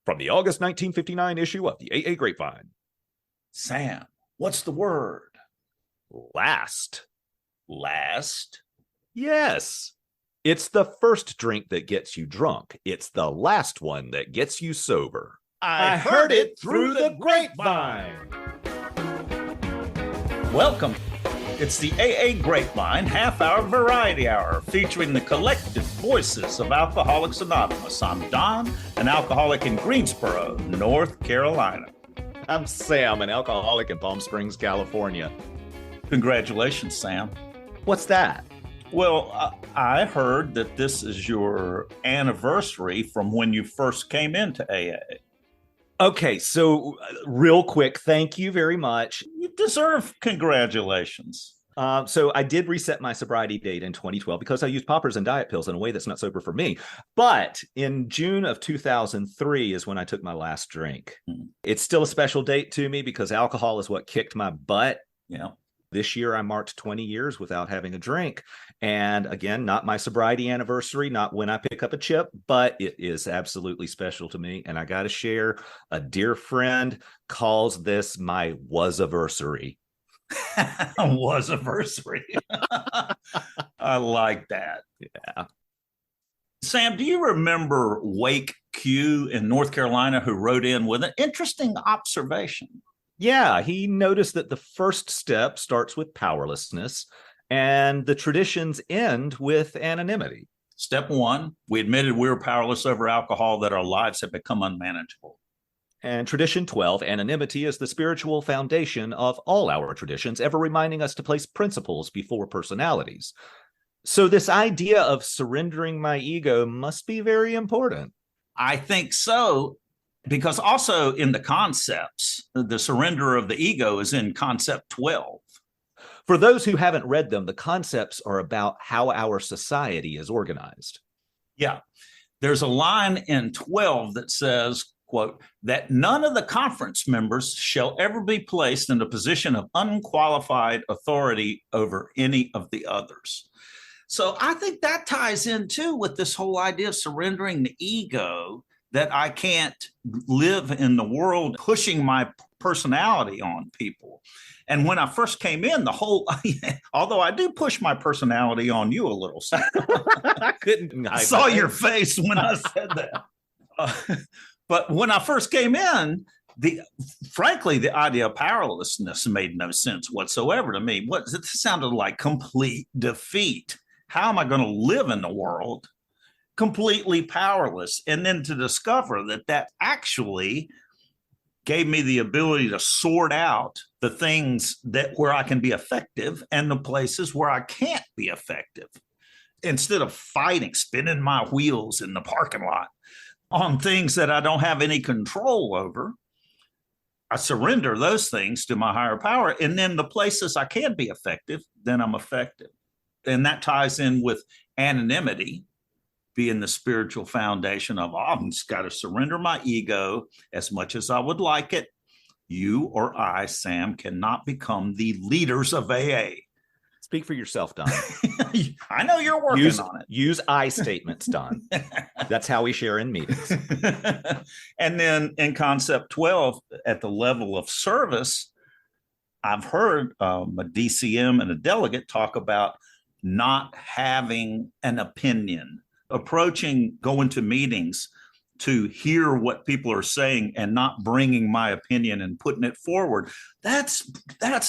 From the August 1959 issue of the AA Grapevine. Sam, what's the word? Last. Last? Yes. It's the first drink that gets you drunk. It's the last one that gets you sober. I heard it through the grapevine. Welcome. It's the AA Grapevine half-hour variety hour featuring the collective voices of Alcoholics Anonymous. I'm Don, an alcoholic in Greensboro, North Carolina. I'm Sam, an alcoholic in Palm Springs, California. Congratulations, Sam. What's that? Well, I heard that this is your anniversary from when you first came into AA. Okay, so real quick, thank you very much. You deserve congratulations. So I did reset my sobriety date in 2012 because I used poppers and diet pills in a way that's not sober for me. But in June of 2003 is when I took my last drink. It's still a special date to me because alcohol is what kicked my butt. Yeah. This year, I marked 20 years without having a drink. And again, not my sobriety anniversary, not when I pick up a chip, but it is absolutely special to me. And I got to share, a dear friend calls this my was-aversary. Was-aversary. I like that. Yeah. Sam, do you remember Wake Q in North Carolina who wrote in with an interesting observation? Yeah, he noticed that the first step starts with powerlessness and the traditions end with anonymity. Step one, we admitted we were powerless over alcohol, that our lives have become unmanageable. And tradition 12, anonymity, is the spiritual foundation of all our traditions, ever reminding us to place principles before personalities. So this idea of surrendering my ego must be very important. I think so. Because also in the concepts, the surrender of the ego is in concept 12. For those who haven't read them, the concepts are about how our society is organized. Yeah. There's a line in 12 that says, quote, that none of the conference members shall ever be placed in a position of unqualified authority over any of the others. So I think that ties in too with this whole idea of surrendering the ego, that I can't live in the world pushing my personality on people. And when I first came in, the whole, although I do push my personality on you a little, I couldn't. I saw your face when I said that. But when I first came in, frankly, the idea of powerlessness made no sense whatsoever to me. It sounded like complete defeat. How am I going to live in the world completely powerless? And then to discover that actually gave me the ability to sort out the things where I can be effective and the places where I can't be effective. Instead of fighting, spinning my wheels in the parking lot on things that I don't have any control over, I surrender those things to my higher power. And then the places I can be effective, then I'm effective. And that ties in with anonymity being the spiritual foundation of, I've just got to surrender my ego as much as I would like it. You or I, Sam, cannot become the leaders of AA. Speak for yourself, Don. I know you're working on it. Use I statements, Don. That's how we share in meetings. And then in concept 12, at the level of service, I've heard a DCM and a delegate talk about not having an opinion, approaching going to meetings to hear what people are saying and not bringing my opinion and putting it forward. That's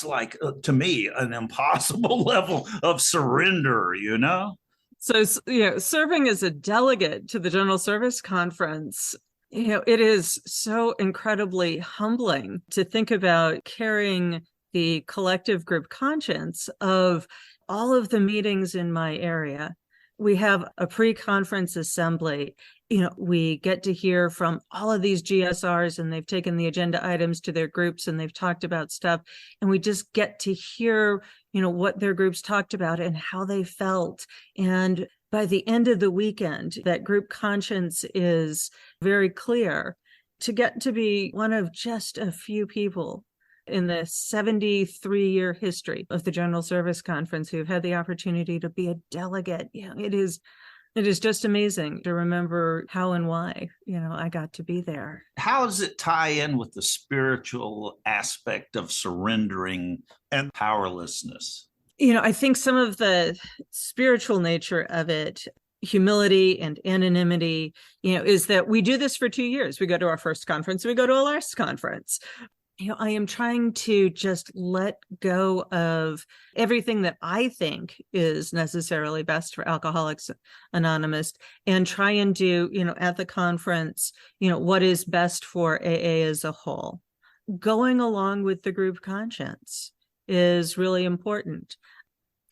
like, to me, an impossible level of surrender, you know? So, serving as a delegate to the General Service Conference, it is so incredibly humbling to think about carrying the collective group conscience of all of the meetings in my area. We have a pre-conference assembly. We get to hear from all of these GSRs, and they've taken the agenda items to their groups and they've talked about stuff. And we just get to hear, what their groups talked about and how they felt. And by the end of the weekend, that group conscience is very clear. To get to be one of just a few people in the 73-year history of the General Service Conference who've had the opportunity to be a delegate, it is It is just amazing to remember how and why, I got to be there. How does it tie in with the spiritual aspect of surrendering and powerlessness? I think some of the spiritual nature of it, humility and anonymity, is that we do this for 2 years. We go to our first conference, we go to our last conference. I am trying to just let go of everything that I think is necessarily best for Alcoholics Anonymous and try and do, at the conference, what is best for AA as a whole. Going along with the group conscience is really important.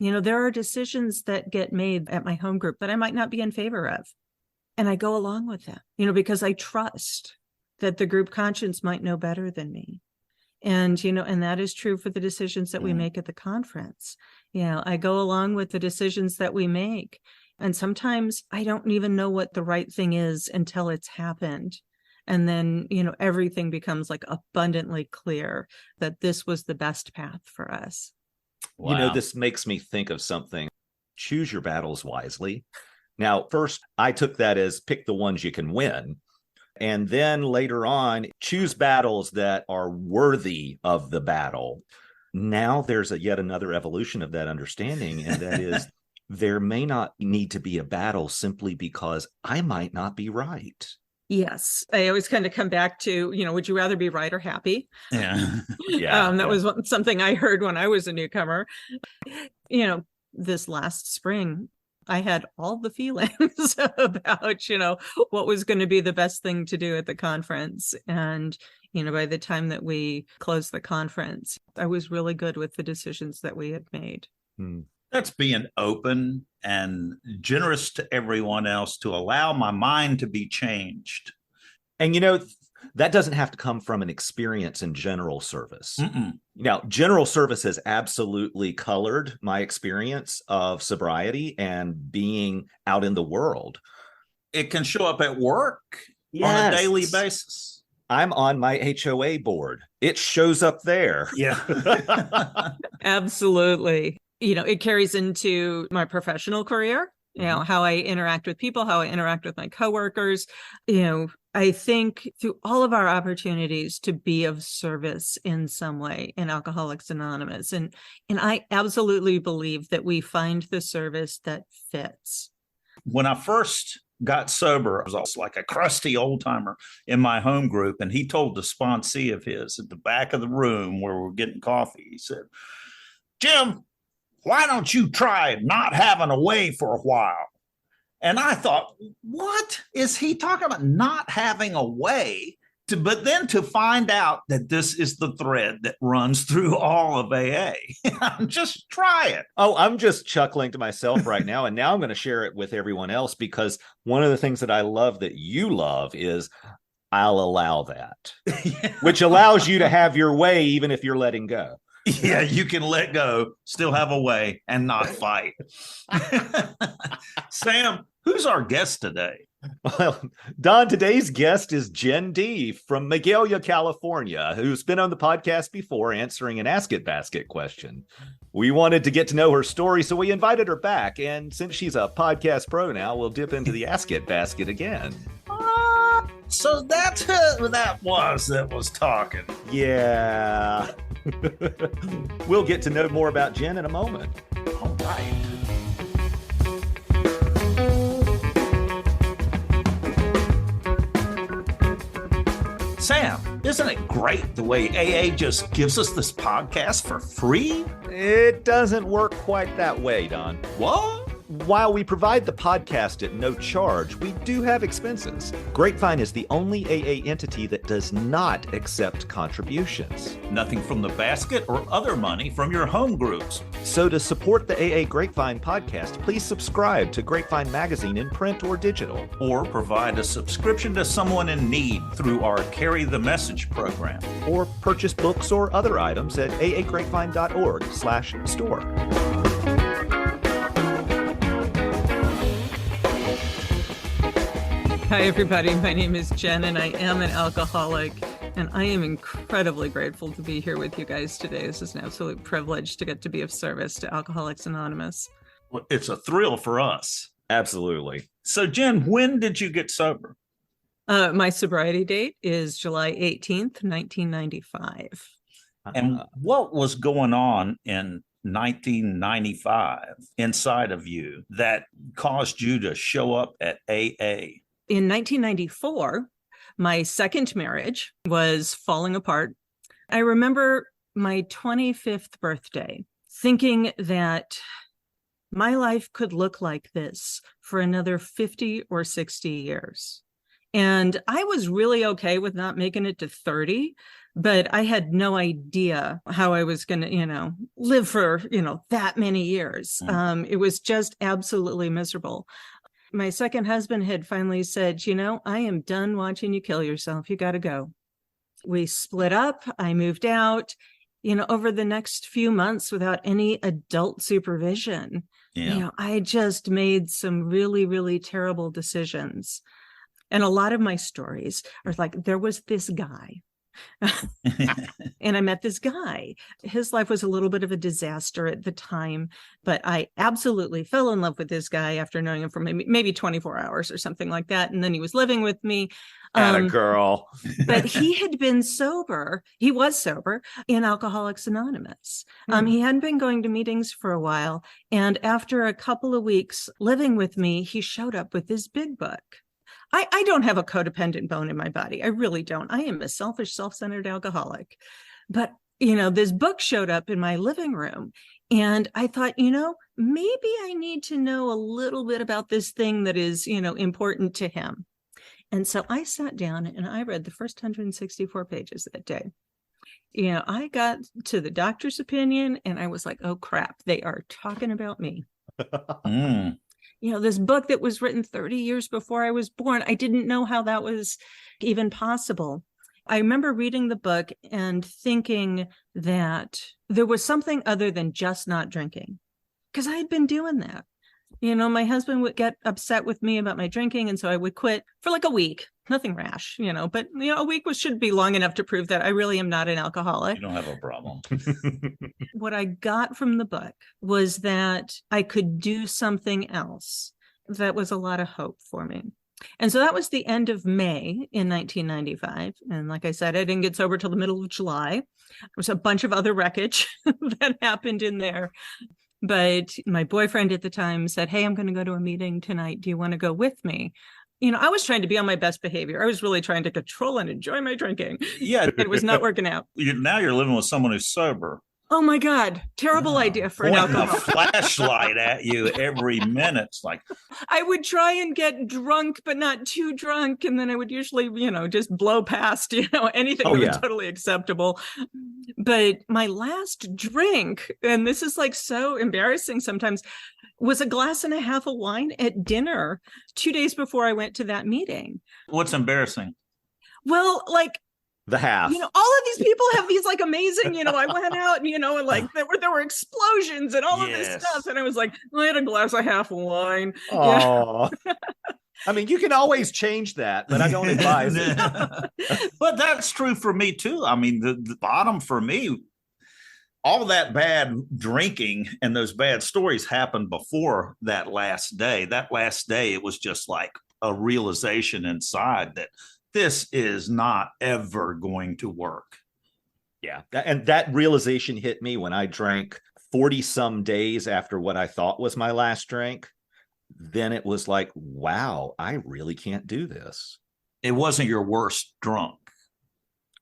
There are decisions that get made at my home group that I might not be in favor of. And I go along with them, because I trust that the group conscience might know better than me. And, and that is true for the decisions that we make at the conference. I go along with the decisions that we make. And sometimes I don't even know what the right thing is until it's happened. And then, everything becomes like abundantly clear that this was the best path for us. Wow. This makes me think of something. Choose your battles wisely. Now, first, I took that as pick the ones you can win. And then later on, choose battles that are worthy of the battle. Now there's yet another evolution of that understanding, and that is there may not need to be a battle simply because I might not be right. Yes. I always kind of come back to, would you rather be right or happy? Yeah. That was something I heard when I was a newcomer. This last spring, I had all the feelings about, what was going to be the best thing to do at the conference. And, by the time that we closed the conference, I was really good with the decisions that we had made. That's being open and generous to everyone else to allow my mind to be changed. And, that doesn't have to come from an experience in general service. Mm-mm. Now, general service has absolutely colored my experience of sobriety and being out in the world. It can show up at work on a daily basis. I'm on my HOA board. It shows up there. Yeah. Absolutely. It carries into my professional career, how I interact with people, how I interact with my coworkers. I think through all of our opportunities to be of service in some way in Alcoholics Anonymous. And I absolutely believe that we find the service that fits. When I first got sober, I was also like a crusty old timer in my home group. And he told the sponsee of his at the back of the room where we're getting coffee, he said, "Jim, why don't you try not having a way for a while?" And I thought, what is he talking about? Not having a way but then to find out that this is the thread that runs through all of AA. Just try it. Oh, I'm just chuckling to myself right now. And now I'm going to share it with everyone else, because one of the things that I love that you love is I'll allow that, which allows you to have your way, even if you're letting go. Yeah, you can let go, still have a way, and not fight. Sam, who's our guest today? Well, Don, today's guest is Jenn D. from Magalia, California, who's been on the podcast before answering an Ask It Basket question. We wanted to get to know her story, so we invited her back. And since she's a podcast pro now, we'll dip into the Ask It Basket again. So that's who that was talking. Yeah. We'll get to know more about Jenn in a moment. All right. Sam, isn't it great the way AA just gives us this podcast for free? It doesn't work quite that way, Don. What? While we provide the podcast at no charge, we do have expenses. Grapevine is the only AA entity that does not accept contributions. Nothing from the basket or other money from your home groups. So to support the AA Grapevine podcast, please subscribe to Grapevine Magazine in print or digital. Or provide a subscription to someone in need through our Carry the Message program. Or purchase books or other items at aagrapevine.org/store. Hi, everybody. My name is Jenn, and I am an alcoholic, and I am incredibly grateful to be here with you guys today. This is an absolute privilege to get to be of service to Alcoholics Anonymous. Well, it's a thrill for us. Absolutely. So, Jen, when did you get sober? My sobriety date is July 18th, 1995. And what was going on in 1995 inside of you that caused you to show up at AA? In 1994, my second marriage was falling apart. I remember my 25th birthday thinking that my life could look like this for another 50 or 60 years. And I was really okay with not making it to 30, but I had no idea how I was going to, live for, that many years. It was just absolutely miserable. My second husband had finally said, I am done watching you kill yourself. You got to go. We split up. I moved out, over the next few months without any adult supervision. Yeah. I just made some really, really terrible decisions. And a lot of my stories are like, there was this guy. And I met this guy. His life was a little bit of a disaster at the time, but I absolutely fell in love with this guy after knowing him for maybe 24 hours or something like that. And then he was living with me. Atta girl. But he had been sober. He was sober in Alcoholics Anonymous. He hadn't been going to meetings for a while. And after a couple of weeks living with me, he showed up with this big book. I don't have a codependent bone in my body. I really don't. I am a selfish, self-centered alcoholic. But, this book showed up in my living room. And I thought, maybe I need to know a little bit about this thing that is, important to him. And so I sat down and I read the first 164 pages that day. I got to the doctor's opinion and I was like, oh, crap, they are talking about me. This book that was written 30 years before I was born, I didn't know how that was even possible. I remember reading the book and thinking that there was something other than just not drinking, because I had been doing that. My husband would get upset with me about my drinking, and so I would quit for like a week. Nothing rash, but a week should be long enough to prove that I really am not an alcoholic. You don't have a problem. What I got from the book was that I could do something else. That was a lot of hope for me. And so that was the end of May in 1995. And like I said, I didn't get sober till the middle of July. There was a bunch of other wreckage that happened in there. But my boyfriend at the time said, hey, I'm going to go to a meeting tonight. Do you want to go with me? I was trying to be on my best behavior. I was really trying to control and enjoy my drinking. Yeah. It was not working out. Now you're living with someone who's sober. Oh my God. Terrible idea for an alcoholic. A flashlight at you every minute. It's like, I would try and get drunk, but not too drunk. And then I would usually, just blow past, anything that was totally acceptable. But my last drink, and this is like so embarrassing sometimes, was a glass and a half of wine at dinner 2 days before I went to that meeting. What's embarrassing? Well, like, the half. All of these people have these like amazing, I went out and, and like there were explosions and all of this stuff. And I was like, I had a glass of half of wine. Oh, I mean, you can always change that, but I don't advise it. But that's true for me too. I mean, the bottom for me, all that bad drinking and those bad stories happened before that last day. That last day, it was just like a realization inside that this is not ever going to work. Yeah. And that realization hit me when I drank 40 some days after what I thought was my last drink. Then it was like, wow, I really can't do this. It wasn't your worst drunk.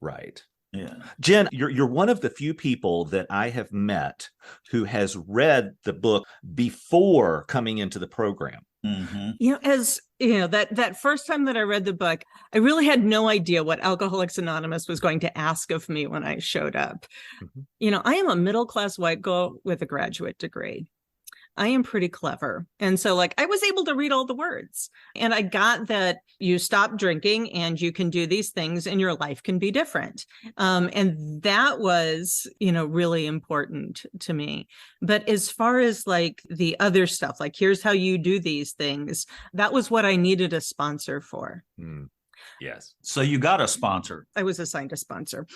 Right. Yeah. Jenn, you're one of the few people that I have met who has read the book before coming into the program. Mm-hmm. That first time that I read the book, I really had no idea what Alcoholics Anonymous was going to ask of me when I showed up. Mm-hmm. I am a middle-class white girl with a graduate degree. I am pretty clever. And so I was able to read all the words, and I got that you stop drinking and you can do these things and your life can be different. And that was, really important to me. But as far as the other stuff, here's how you do these things, that was what I needed a sponsor for. Yes. So you got a sponsor. I was assigned a sponsor.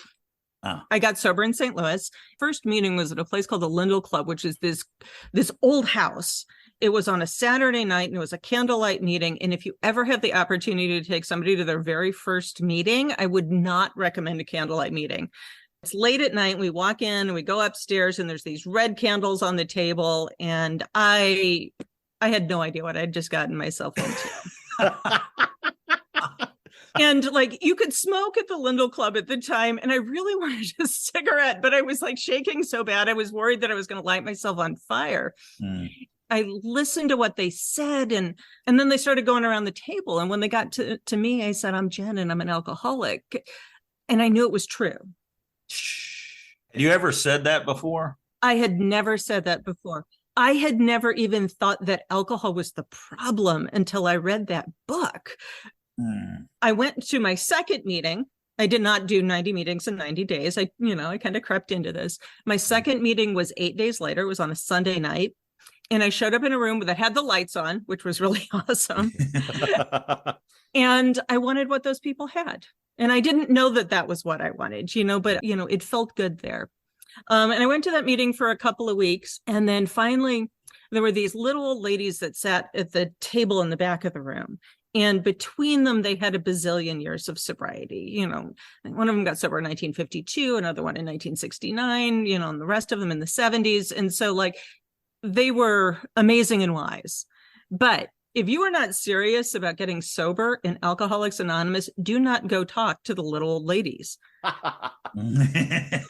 I got sober in St. Louis. First meeting was at a place called the Lindell Club, which is this old house. It was on a Saturday night and it was a candlelight meeting. And if you ever have the opportunity to take somebody to their very first meeting, I would not recommend a candlelight meeting. It's late at night. We walk in and we go upstairs and there's these red candles on the table. And I had no idea what I'd just gotten myself into. And like you could smoke at the Lindell Club at the time. And I really wanted a cigarette, but I was like shaking so bad. I was worried that I was going to light myself on fire. I listened to what they said. And then they started going around the table. And when they got to me, I said, I'm Jenn and I'm an alcoholic. And I knew it was true. Had you ever said that before? I had never said that before. I had never even thought that alcohol was the problem until I read that book. I went to my second meeting. I did not do 90 meetings in 90 days. I kind of crept into this. My second meeting was 8 days later. It was on a Sunday night. And I showed up in a room that had the lights on, which was really awesome. And I wanted what those people had. And I didn't know that that was what I wanted, but, it felt good there. And I went to that meeting for a couple of weeks. And then finally, there were these little old ladies that sat at the table in the back of the room. And between them, they had a bazillion years of sobriety. One of them got sober in 1952, another one in 1969, and the rest of them in the 70s. And so they were amazing and wise. But if you are not serious about getting sober in Alcoholics Anonymous, do not go talk to the little old ladies.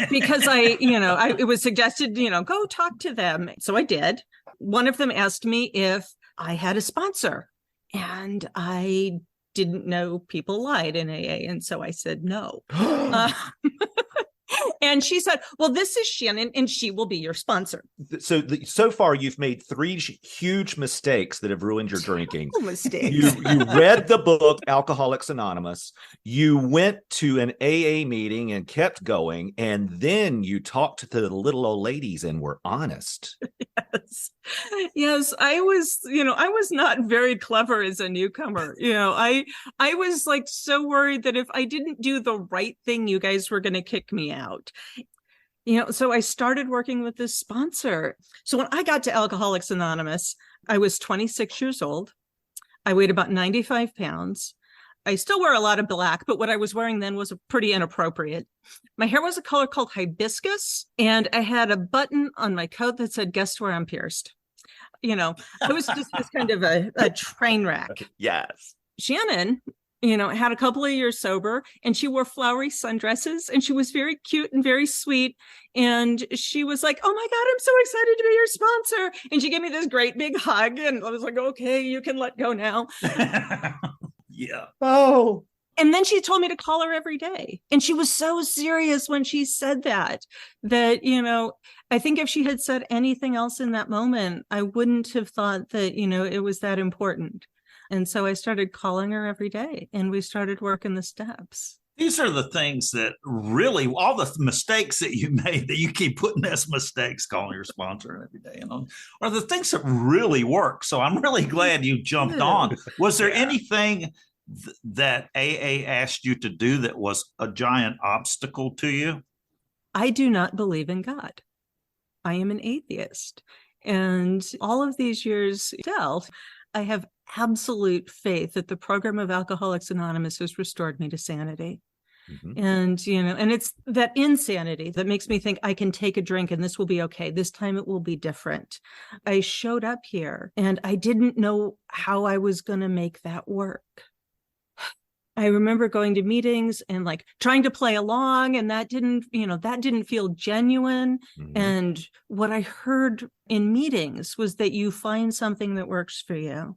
Because it was suggested, go talk to them. So I did. One of them asked me if I had a sponsor. And I didn't know people lied in AA. And so I said no. And she said, well, this is Shannon and she will be your sponsor. So far, you've made 3 huge mistakes that have ruined your drinking. Mistakes. You read the book, Alcoholics Anonymous. You went to an AA meeting and kept going. And then you talked to the little old ladies and were honest. Yes. I was not very clever as a newcomer. I was so worried that if I didn't do the right thing, you guys were going to kick me out. So I started working with this sponsor. So when I got to Alcoholics Anonymous, I was 26 years old. I weighed about 95 pounds. I still wear a lot of black, but what I was wearing then was pretty inappropriate. My hair was a color called hibiscus, and I had a button on my coat that said, guess where I'm pierced. I was just this kind of a train wreck. Yes. Shannon, had a couple of years sober, and she wore flowery sundresses, and she was very cute and very sweet. And she was like, oh my God, I'm so excited to be your sponsor. And she gave me this great big hug. And I was like, okay, you can let go now. Yeah. Oh. And then she told me to call her every day. And she was so serious when she said that, I think if she had said anything else in that moment, I wouldn't have thought that, it was that important. And so I started calling her every day and we started working the steps. These are the things that really, all the mistakes that you made that you keep putting as mistakes, calling your sponsor every day, are the things that really work. So I'm really glad you jumped on. Was there anything that AA asked you to do that was a giant obstacle to you? I do not believe in God. I am an atheist. And all of these years dealt, I have absolute faith that the program of Alcoholics Anonymous has restored me to sanity. Mm-hmm. And, and it's that insanity that makes me think I can take a drink and this will be okay. This time it will be different. I showed up here and I didn't know how I was going to make that work. I remember going to meetings and trying to play along, and that didn't feel genuine. Mm-hmm. And what I heard in meetings was that you find something that works for you.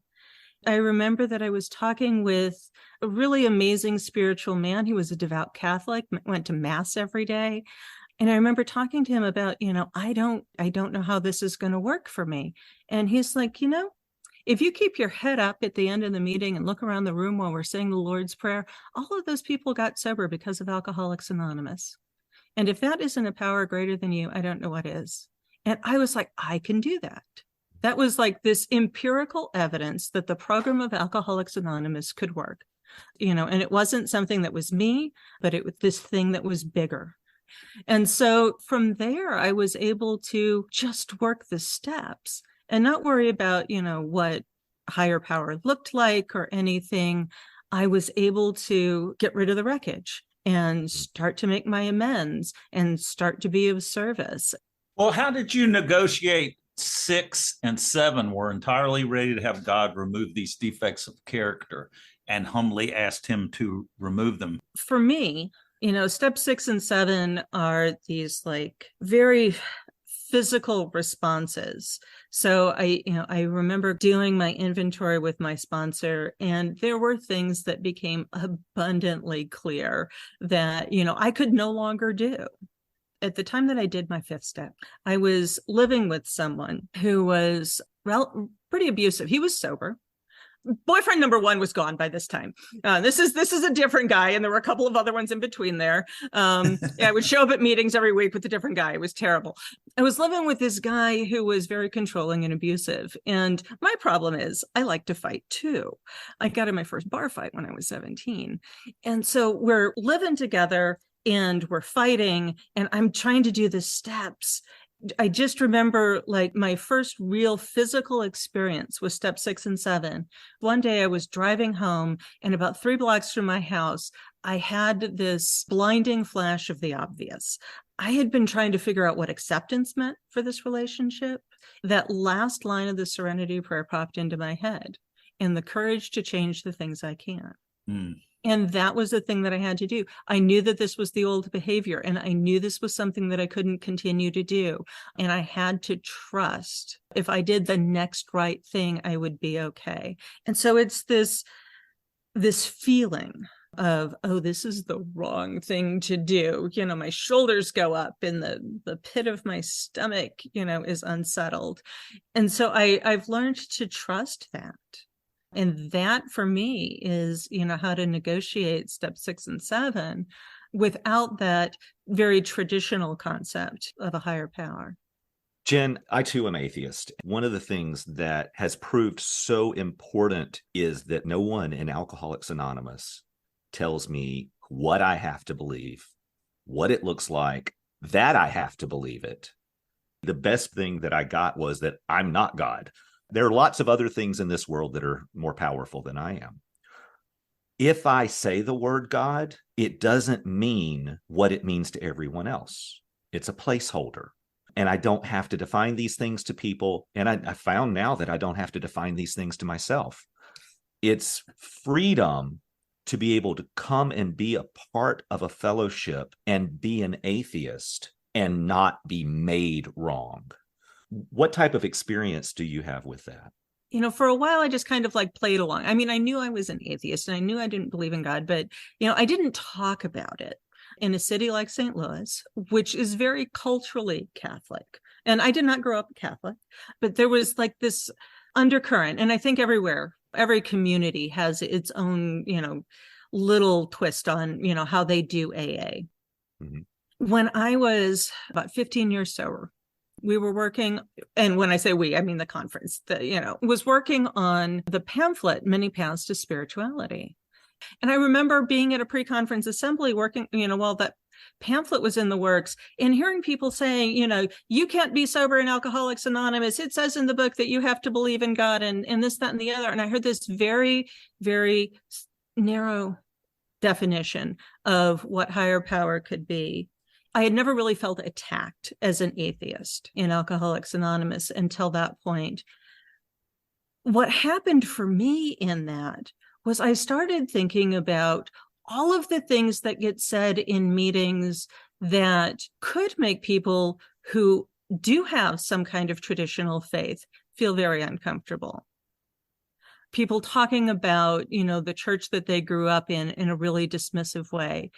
I remember that I was talking with a really amazing spiritual man. He was a devout Catholic, went to mass every day. And I remember talking to him about, I don't know how this is going to work for me. And he's like, if you keep your head up at the end of the meeting and look around the room while we're saying the Lord's Prayer, all of those people got sober because of Alcoholics Anonymous. And if that isn't a power greater than you, I don't know what is. And I was like, I can do that. That was this empirical evidence that the program of Alcoholics Anonymous could work, and it wasn't something that was me, but it was this thing that was bigger. And so from there, I was able to just work the steps. and not worry about, what higher power looked like or anything. I was able to get rid of the wreckage and start to make my amends and start to be of service. Well, how did you negotiate 6 and 7 were entirely ready to have God remove these defects of character and humbly asked him to remove them? For me, step 6 and 7 are these like very physical responses. So I remember doing my inventory with my sponsor, and there were things that became abundantly clear that, I could no longer do. At the time that I did my 5th step, I was living with someone who was pretty abusive. He was sober. Boyfriend number 1 was gone by this time. This is a different guy, and there were a couple of other ones in between there. I would show up at meetings every week with a different guy. It was terrible. I was living with this guy who was very controlling and abusive. And my problem is I like to fight too. I got in my first bar fight when I was 17. And so we're living together and we're fighting, and I'm trying to do the steps. I just remember like my first real physical experience with step 6 and 7. One day I was driving home, and about 3 blocks from my house, I had this blinding flash of the obvious. I had been trying to figure out what acceptance meant for this relationship. That last line of the Serenity Prayer popped into my head, and the courage to change the things I can't. And that was the thing that I had to do. I knew that this was the old behavior, and I knew this was something that I couldn't continue to do. And I had to trust if I did the next right thing, I would be okay. And so it's this feeling of, oh, this is the wrong thing to do. My shoulders go up and the pit of my stomach, is unsettled. And so I've learned to trust that. And that for me is, how to negotiate step 6 and 7 without that very traditional concept of a higher power. Jenn, I too am atheist. One of the things that has proved so important is that no one in Alcoholics Anonymous tells me what I have to believe, what it looks like, that I have to believe it. The best thing that I got was that I'm not God. There are lots of other things in this world that are more powerful than I am. If I say the word God, it doesn't mean what it means to everyone else. It's a placeholder. And I don't have to define these things to people. And I found now that I don't have to define these things to myself. It's freedom to be able to come and be a part of a fellowship and be an atheist and not be made wrong. What type of experience do you have with that? For a while, I just kind of like played along. I mean, I knew I was an atheist and I knew I didn't believe in God, but, I didn't talk about it in a city like St. Louis, which is very culturally Catholic. And I did not grow up Catholic, but there was like this undercurrent. And I think everywhere, every community has its own, little twist on, how they do AA. Mm-hmm. When I was about 15 years sober, we were working, and when I say we, I mean the conference, was working on the pamphlet, Many Paths to Spirituality. And I remember being at a pre-conference assembly working, while that pamphlet was in the works, and hearing people saying, you can't be sober in Alcoholics Anonymous. It says in the book that you have to believe in God and this, that, and the other. And I heard this very, very narrow definition of what higher power could be. I had never really felt attacked as an atheist in Alcoholics Anonymous until that point. What happened for me in that was I started thinking about all of the things that get said in meetings that could make people who do have some kind of traditional faith feel very uncomfortable. People talking about, the church that they grew up in a really dismissive way.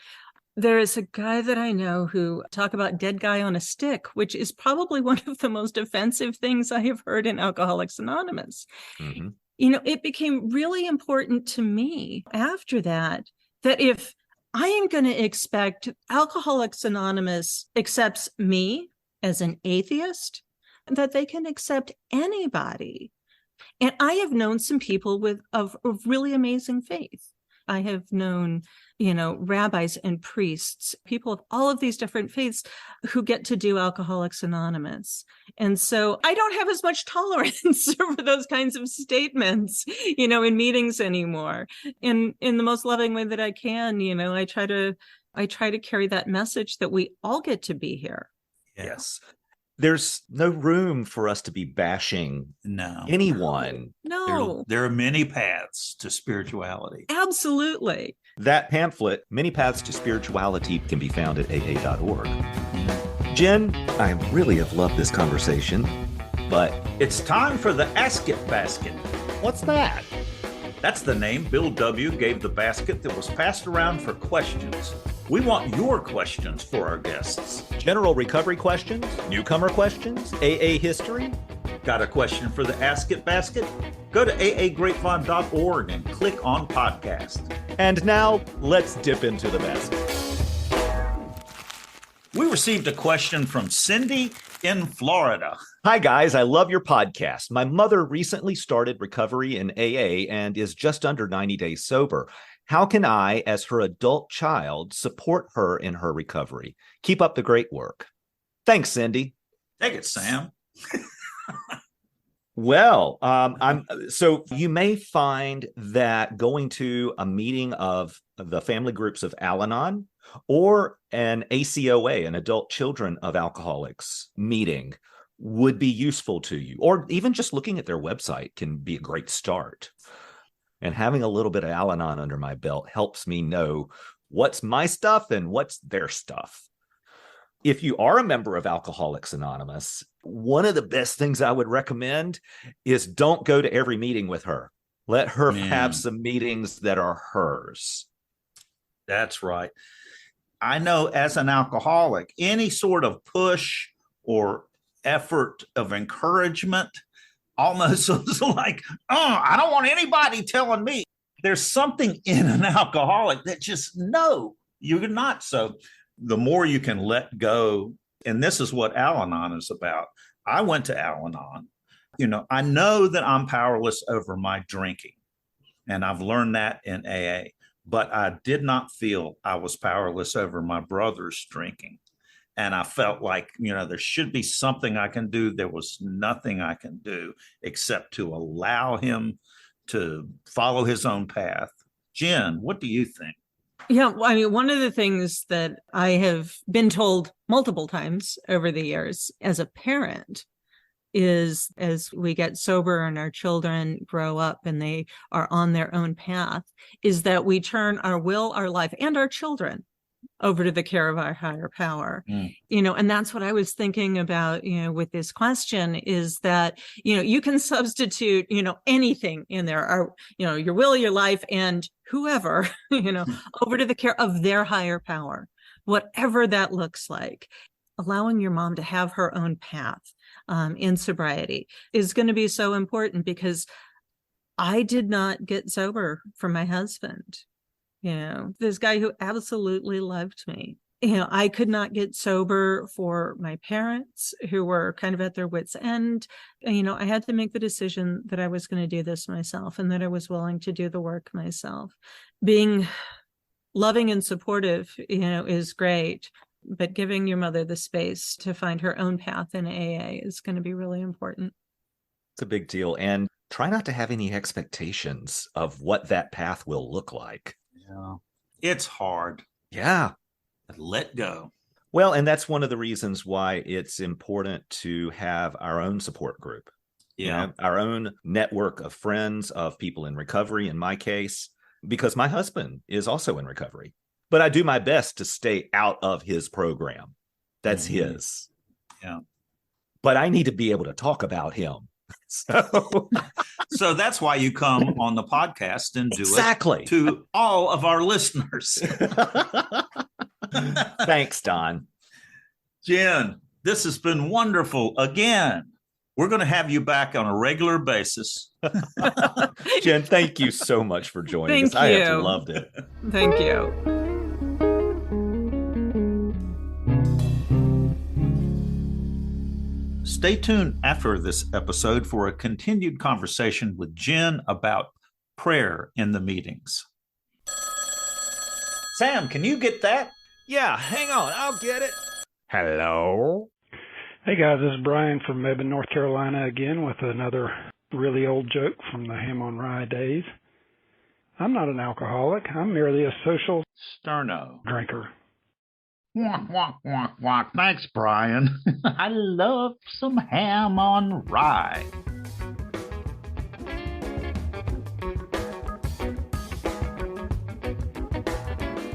There is a guy that I know who talk about dead guy on a stick, which is probably one of the most offensive things I have heard in Alcoholics Anonymous. Mm-hmm. It became really important to me after that if I am going to expect Alcoholics Anonymous accepts me as an atheist, that they can accept anybody. And I have known some people of really amazing faith. I have known, rabbis and priests, people of all of these different faiths who get to do Alcoholics Anonymous. And so I don't have as much tolerance for those kinds of statements, in meetings anymore. In the most loving way that I can, I try to carry that message that we all get to be here. Yes. There's no room for us to be bashing anyone. No. There are many paths to spirituality. Absolutely. That pamphlet, Many Paths to Spirituality, can be found at aa.org. Jenn, I really have loved this conversation, but it's time for the Ask It Basket. What's that? That's the name Bill W. gave the basket that was passed around for questions. We want your questions for our guests. General recovery questions, newcomer questions, AA history. Got a question for the Ask It Basket? Go to aagrapevine.org and click on podcast. And now let's dip into the basket. We received a question from Cindy in Florida. Hi, guys. I love your podcast. My mother recently started recovery in AA and is just under 90 days sober. How can I, as her adult child, support her in her recovery? Keep up the great work. Thanks, Cindy. Take it, Sam. Well, so you may find that going to a meeting of the family groups of Al-Anon or an ACOA, an Adult Children of Alcoholics meeting, would be useful to you, or even just looking at their website can be a great start. And having a little bit of Al-Anon under my belt helps me know what's my stuff and what's their stuff. If you are a member of Alcoholics Anonymous, one of the best things I would recommend is don't go to every meeting with her. Let her have some meetings that are hers. That's right. I know as an alcoholic, any sort of push or effort of encouragement almost was like, I don't want anybody telling me. There's something in an alcoholic that just, no, you're not. So the more you can let go, and this is what Al-Anon is about. I went to Al-Anon. I know that I'm powerless over my drinking, and I've learned that in AA, but I did not feel I was powerless over my brother's drinking. And I felt like, there should be something I can do. There was nothing I can do except to allow him to follow his own path. Jenn, what do you think? Yeah, one of the things that I have been told multiple times over the years as a parent is, as we get sober and our children grow up and they are on their own path, is that we turn our will, our life, and our children over to the care of our higher power. And that's what I was thinking about, with this question, is that, you can substitute, anything in there, your will, your life, and whoever, over to the care of their higher power, whatever that looks like. Allowing your mom to have her own path in sobriety is going to be so important, because I did not get sober for my husband. This guy who absolutely loved me. I could not get sober for my parents, who were kind of at their wits' end. I had to make the decision that I was going to do this myself, and that I was willing to do the work myself. Being loving and supportive, is great, but giving your mother the space to find her own path in AA is going to be really important. It's a big deal. And try not to have any expectations of what that path will look like. Yeah. It's hard. Yeah. Let go. Well, and that's one of the reasons why it's important to have our own support group. Yeah. Our own network of friends, of people in recovery, in my case, because my husband is also in recovery. But I do my best to stay out of his program. That's his. Yeah. But I need to be able to talk about him. So that's why you come on the podcast and do it to all of our listeners. Thanks, Don. Jenn, this has been wonderful. Again, we're going to have you back on a regular basis. Jenn, thank you so much for joining us. I have loved it. Thank you. Stay tuned after this episode for a continued conversation with Jenn about prayer in the meetings. Sam, can you get that? Yeah, hang on, I'll get it. Hello? Hey guys, this is Brian from Mebane, North Carolina again with another really old joke from the Ham-on-Wry days. I'm not an alcoholic. I'm merely a social Sterno. drinker. Walk, walk, walk, walk. Thanks, Brian. I love some ham-on-rye.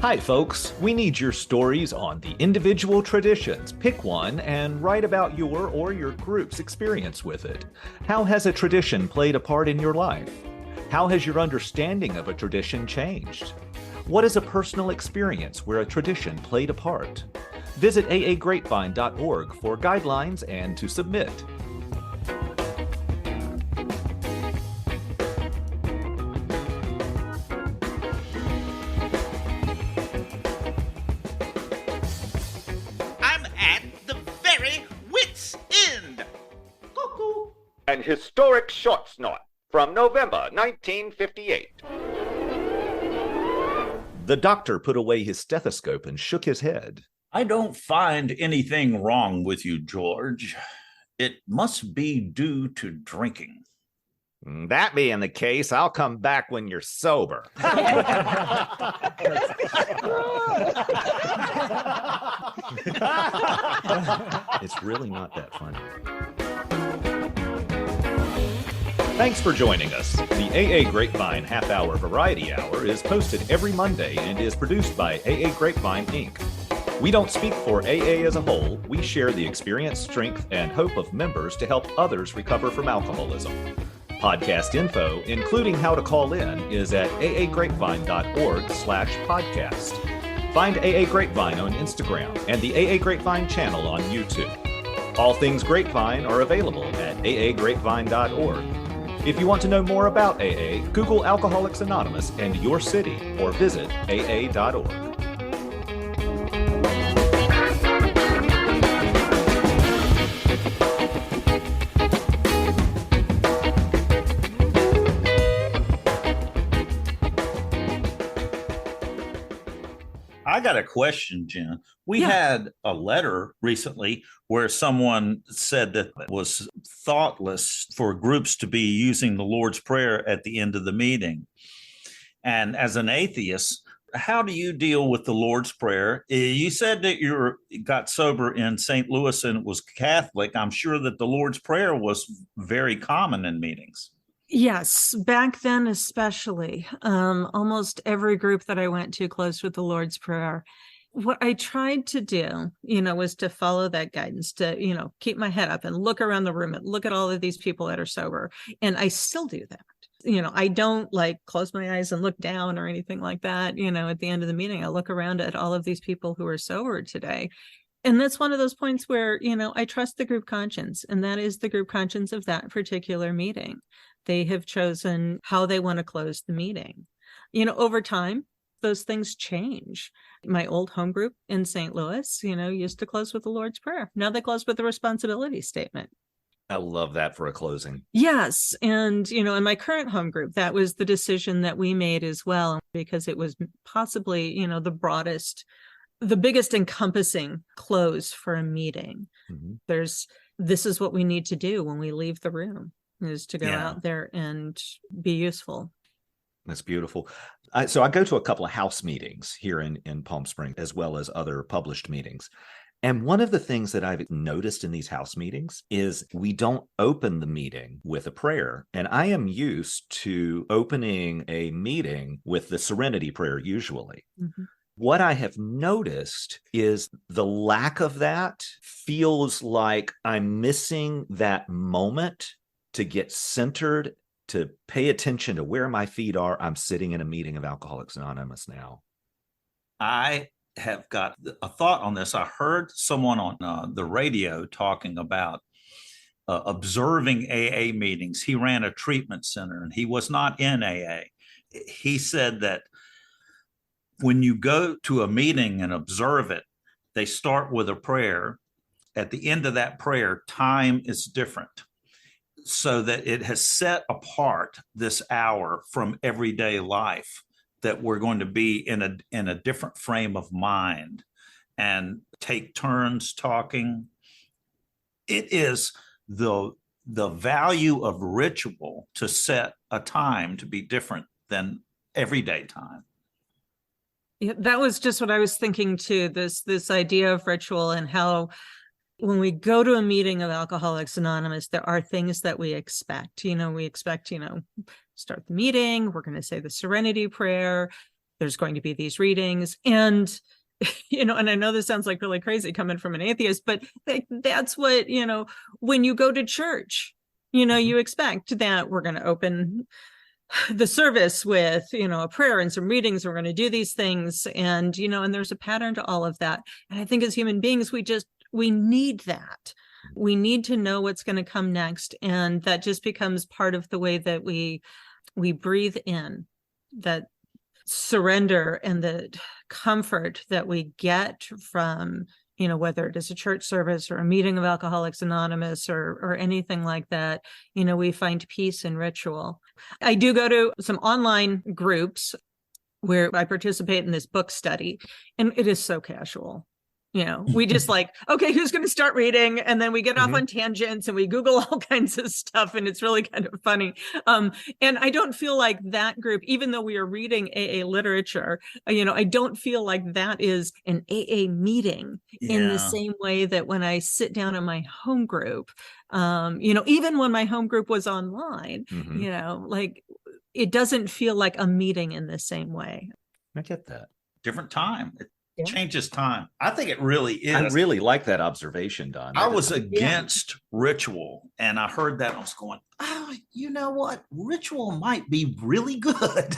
Hi, folks. We need your stories on the individual traditions. Pick one and write about your or your group's experience with it. How has a tradition played a part in your life? How has your understanding of a tradition changed? What is a personal experience where a tradition played a part? Visit aagrapevine.org for guidelines and to submit. I'm at the very wit's end. Cuckoo. An historic short snort from November 1958. The doctor put away his stethoscope and shook his head. I don't find anything wrong with you, George. It must be due to drinking. That being the case, I'll come back when you're sober. It's really not that funny. Thanks for joining us. The AA Grapevine Half-Hour Variety Hour is posted every Monday and is produced by AA Grapevine, Inc. We don't speak for AA as a whole. We share the experience, strength, and hope of members to help others recover from alcoholism. Podcast info, including how to call in, is at aagrapevine.org/podcast. Find AA Grapevine on Instagram and the AA Grapevine channel on YouTube. All things Grapevine are available at aagrapevine.org. If you want to know more about AA, Google Alcoholics Anonymous and your city or visit aa.org. I got a question, Jen. We had a letter recently where someone said that it was thoughtless for groups to be using the Lord's Prayer at the end of the meeting. And as an atheist, how do you deal with the Lord's Prayer? You said that you got sober in St. Louis and it was Catholic. I'm sure that the Lord's Prayer was very common in meetings. Yes, back then especially, almost every group that I went to closed with the Lord's Prayer. What I tried to do, was to follow that guidance, to, keep my head up and look around the room and look at all of these people that are sober. And I still do that. I don't close my eyes and look down or anything like that. At the end of the meeting, I look around at all of these people who are sober today. And that's one of those points where, I trust the group conscience, and that is the group conscience of that particular meeting. They have chosen how they want to close the meeting. Over time, those things change. My old home group in St. Louis, used to close with the Lord's Prayer. Now they close with the responsibility statement. I love that for a closing. Yes. And, in my current home group, that was the decision that we made as well, because it was possibly, the biggest encompassing close for a meeting. Mm-hmm. This is what we need to do when we leave the room, is to go out there and be useful. That's beautiful. So I go to a couple of house meetings here in Palm Springs, as well as other published meetings. And one of the things that I've noticed in these house meetings is we don't open the meeting with a prayer. And I am used to opening a meeting with the Serenity Prayer usually. Mm-hmm. What I have noticed is the lack of that feels like I'm missing that moment to get centered, to pay attention to where my feet are. I'm sitting in a meeting of Alcoholics Anonymous now. I have got a thought on this. I heard someone on the radio talking about observing AA meetings. He ran a treatment center and he was not in AA. He said that when you go to a meeting and observe it, they start with a prayer. At the end of that prayer, time is different, so that it has set apart this hour from everyday life. that we're going to be in a different frame of mind and take turns talking. It is the value of ritual to set a time to be different than everyday time. Yeah, that was just what I was thinking too, this idea of ritual and how when we go to a meeting of Alcoholics Anonymous, there are things that we expect. We expect, start the meeting, we're going to say the Serenity Prayer, there's going to be these readings. And, and I know this sounds like really crazy coming from an atheist, but that's what, when you go to church, you expect that we're going to open the service with, a prayer and some readings. We're going to do these things. And, and there's a pattern to all of that. And I think as human beings, we need that. We need to know what's going to come next. And that just becomes part of the way that we breathe in, that surrender and the comfort that we get from, whether it is a church service or a meeting of Alcoholics Anonymous or anything like that, we find peace in ritual. I do go to some online groups where I participate in this book study, and it is so casual. We just okay, who's going to start reading? And then we get off on tangents and we Google all kinds of stuff. And it's really kind of funny. And I don't feel like that group, even though we are reading AA literature, I don't feel like that is an AA meeting in the same way that when I sit down in my home group, even when my home group was online, it doesn't feel like a meeting in the same way. I get that. Different time. Changes time. I think it really is. I really like that observation, Don. I was against ritual, and I heard that. I was going, oh, you know what? Ritual might be really good.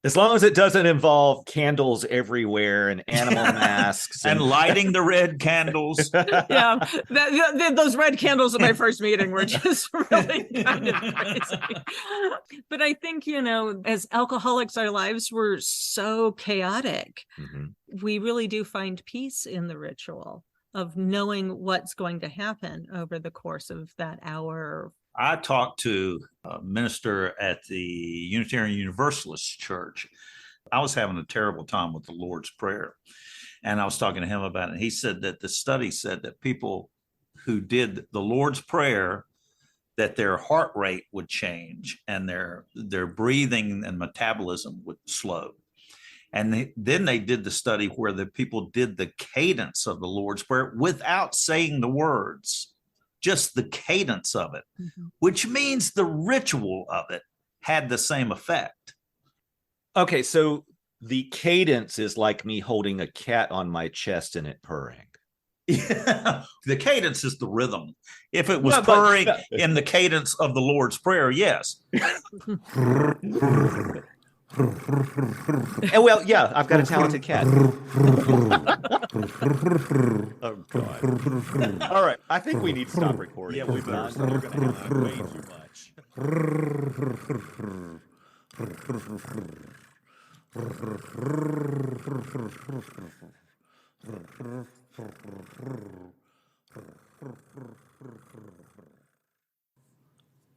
As long as it doesn't involve candles everywhere and animal masks and lighting the red candles. Yeah, those red candles at my first meeting were just really kind of crazy. But I think, as alcoholics, our lives were so chaotic. We really do find peace in the ritual of knowing what's going to happen over the course of that hour. I talked to a minister at the Unitarian Universalist Church. I was having a terrible time with the Lord's Prayer, and I was talking to him about it. He said that the study said that people who did the Lord's Prayer, that their heart rate would change and their breathing and metabolism would slow. And then they did the study where the people did the cadence of the Lord's Prayer without saying the words. Just the cadence of it, which means the ritual of it had the same effect. Okay, so the cadence is like me holding a cat on my chest and it purring. Yeah. The cadence is the rhythm. If it was purring in the cadence of the Lord's Prayer, yes. Well, yeah, I've got a talented cat. Oh, God. All right, I think we need to stop recording. Yeah, we better. We're going to have way too much.